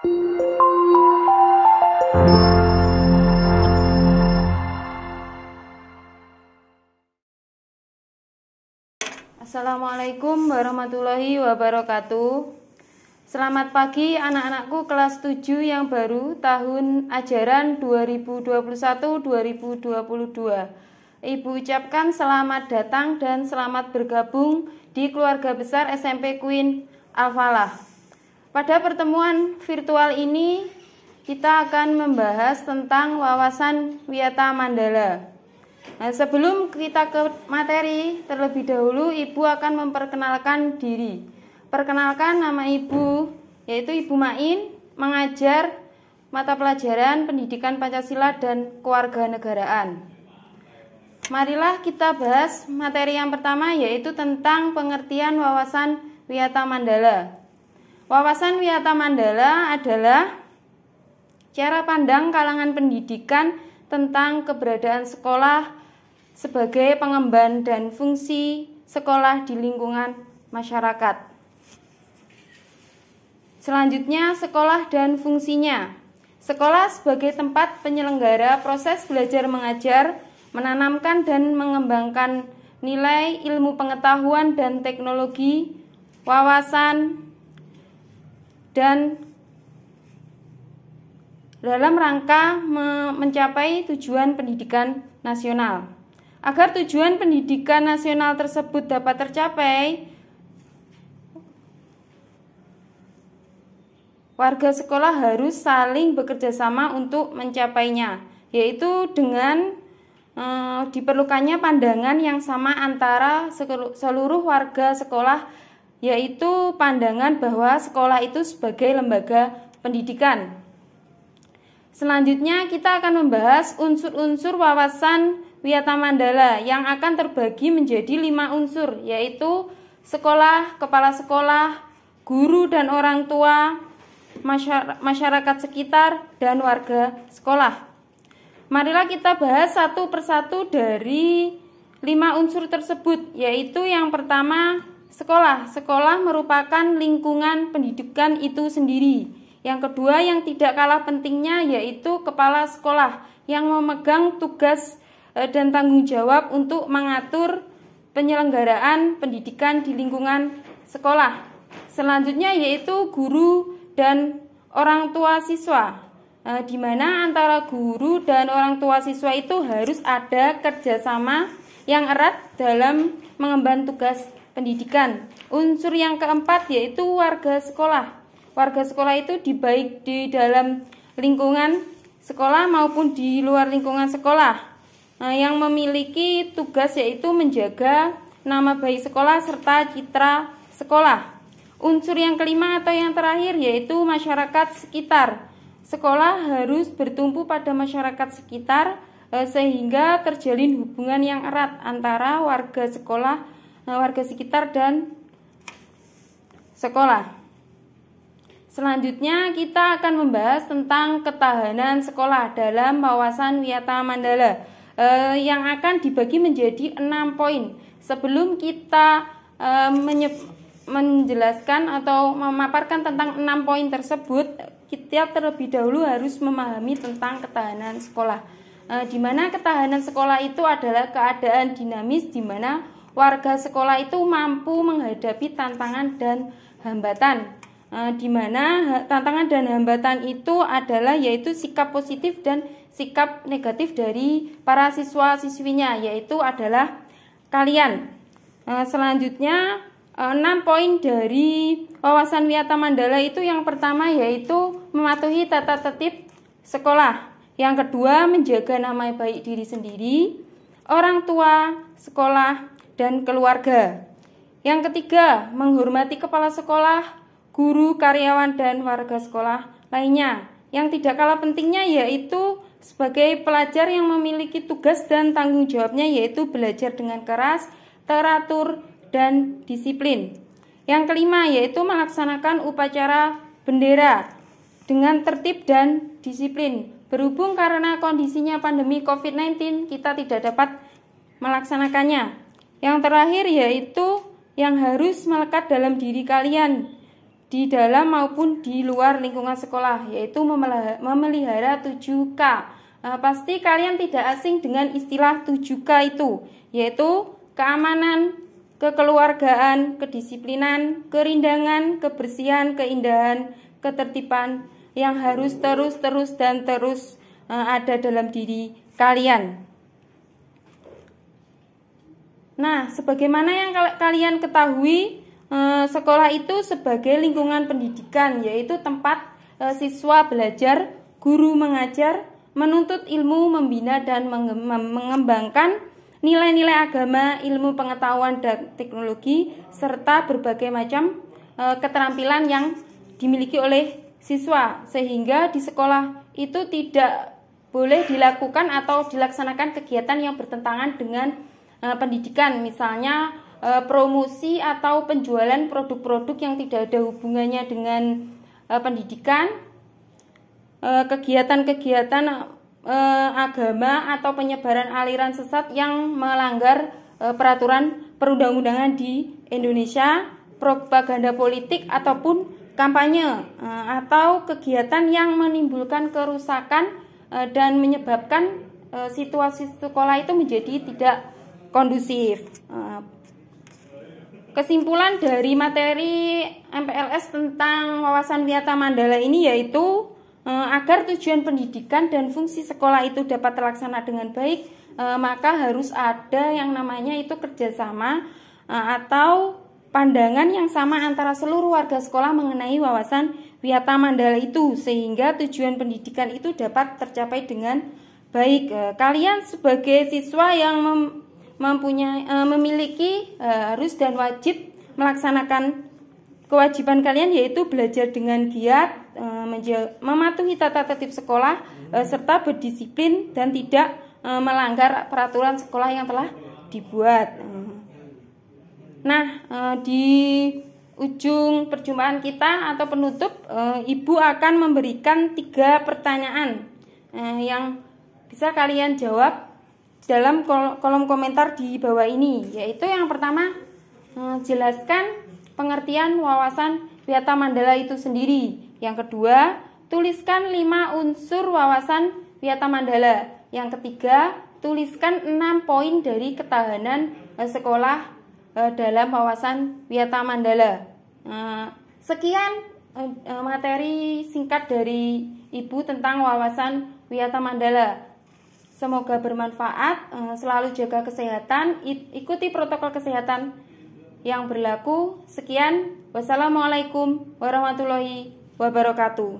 Assalamualaikum warahmatullahi wabarakatuh. Selamat pagi anak-anakku kelas 7 yang baru tahun ajaran 2021-2022. Ibu ucapkan selamat datang dan selamat bergabung di keluarga besar SMP Queen Al-Falah. Pada pertemuan virtual ini kita akan membahas tentang wawasan Wiyata Mandala. Nah, sebelum kita ke materi, terlebih dahulu Ibu akan memperkenalkan diri. Perkenalkan, nama Ibu yaitu Ibu Main, mengajar mata pelajaran Pendidikan Pancasila dan Kewarganegaraan. Marilah kita bahas materi yang pertama, yaitu tentang pengertian wawasan Wiyata Mandala. Wawasan Wiyata Mandala adalah cara pandang kalangan pendidikan tentang keberadaan sekolah sebagai pengemban dan fungsi sekolah di lingkungan masyarakat. Selanjutnya, sekolah dan fungsinya. Sekolah sebagai tempat penyelenggara proses belajar mengajar, menanamkan dan mengembangkan nilai ilmu pengetahuan dan teknologi, wawasan, dan dalam rangka mencapai tujuan pendidikan nasional. Agar tujuan pendidikan nasional tersebut dapat tercapai, warga sekolah harus saling bekerja sama untuk mencapainya, yaitu dengan diperlukannya pandangan yang sama antara seluruh warga sekolah, yaitu pandangan bahwa sekolah itu sebagai lembaga pendidikan. Selanjutnya kita akan membahas unsur-unsur wawasan Wiyata Mandala yang akan terbagi menjadi 5 unsur, yaitu sekolah, kepala sekolah, guru dan orang tua, masyarakat sekitar, dan warga sekolah. Marilah kita bahas satu persatu dari 5 unsur tersebut, yaitu yang pertama, sekolah. Sekolah merupakan lingkungan pendidikan itu sendiri. Yang kedua, yang tidak kalah pentingnya, yaitu kepala sekolah yang memegang tugas dan tanggung jawab untuk mengatur penyelenggaraan pendidikan di lingkungan sekolah. Selanjutnya yaitu guru dan orang tua siswa, di mana antara guru dan orang tua siswa itu harus ada kerjasama yang erat dalam mengemban tugas pendidikan. Unsur yang keempat yaitu warga sekolah. Warga sekolah itu baik di dalam lingkungan sekolah maupun di luar lingkungan sekolah, yang memiliki tugas yaitu menjaga nama baik sekolah serta citra sekolah. Unsur yang kelima atau yang terakhir yaitu masyarakat sekitar. Sekolah harus bertumpu pada masyarakat sekitar sehingga terjalin hubungan yang erat antara warga sekolah, warga sekitar dan sekolah. Selanjutnya kita akan membahas tentang ketahanan sekolah dalam wawasan Wiyata Mandala, yang akan dibagi menjadi 6 poin. Sebelum kita menjelaskan atau memaparkan tentang 6 poin tersebut, kita terlebih dahulu harus memahami tentang ketahanan sekolah, di mana ketahanan sekolah itu adalah keadaan dinamis di mana warga sekolah itu mampu menghadapi tantangan dan hambatan, di mana tantangan dan hambatan itu adalah yaitu sikap positif dan sikap negatif dari para siswa-siswinya, yaitu adalah kalian. Selanjutnya 6 poin dari wawasan Wiyata Mandala itu yang pertama yaitu mematuhi tata tertib sekolah. Yang kedua menjaga nama baik diri sendiri, orang tua, sekolah, dan keluarga. Yang ketiga menghormati kepala sekolah, guru, karyawan, dan warga sekolah lainnya. Yang tidak kalah pentingnya yaitu sebagai pelajar yang memiliki tugas dan tanggung jawabnya yaitu belajar dengan keras, teratur, dan disiplin. Yang kelima yaitu melaksanakan upacara bendera dengan tertib dan disiplin. Berhubung karena kondisinya pandemi COVID-19 kita tidak dapat melaksanakannya. Yang terakhir yaitu yang harus melekat dalam diri kalian, di dalam maupun di luar lingkungan sekolah, yaitu memelihara 7K. Pasti kalian tidak asing dengan istilah 7K itu, yaitu keamanan, kekeluargaan, kedisiplinan, kerindangan, kebersihan, keindahan, ketertiban yang harus terus ada dalam diri kalian. Nah, sebagaimana yang kalian ketahui, sekolah itu sebagai lingkungan pendidikan, yaitu tempat siswa belajar, guru mengajar, menuntut ilmu, membina dan mengembangkan nilai-nilai agama, ilmu pengetahuan dan teknologi, serta berbagai macam keterampilan yang dimiliki oleh siswa, sehingga di sekolah itu tidak boleh dilakukan atau dilaksanakan kegiatan yang bertentangan dengan pendidikan, misalnya promosi atau penjualan produk-produk yang tidak ada hubungannya dengan pendidikan, kegiatan-kegiatan agama atau penyebaran aliran sesat yang melanggar peraturan perundang-undangan di Indonesia, propaganda politik ataupun kampanye, atau kegiatan yang menimbulkan kerusakan dan menyebabkan situasi sekolah itu menjadi tidak kondusif. Kesimpulan dari materi MPLS tentang wawasan Wiyata Mandala ini yaitu agar tujuan pendidikan dan fungsi sekolah itu dapat terlaksana dengan baik, maka harus ada yang namanya itu kerjasama atau pandangan yang sama antara seluruh warga sekolah mengenai wawasan Wiyata Mandala itu, sehingga tujuan pendidikan itu dapat tercapai dengan baik. Kalian sebagai siswa yang memiliki harus dan wajib melaksanakan kewajiban kalian, yaitu belajar dengan giat, mematuhi tata tertib sekolah, serta berdisiplin dan tidak melanggar peraturan sekolah yang telah dibuat. Nah, di ujung perjumpaan kita atau penutup, Ibu akan memberikan 3 pertanyaan yang bisa kalian jawab dalam kolom komentar di bawah ini, yaitu yang pertama, jelaskan pengertian wawasan Wiyata Mandala itu sendiri. Yang kedua, tuliskan 5 unsur wawasan Wiyata Mandala. Yang ketiga, tuliskan 6 poin dari ketahanan sekolah dalam wawasan Wiyata Mandala. Sekian materi singkat dari Ibu tentang wawasan Wiyata Mandala. Semoga bermanfaat, selalu jaga kesehatan, ikuti protokol kesehatan yang berlaku. Sekian, wassalamualaikum warahmatullahi wabarakatuh.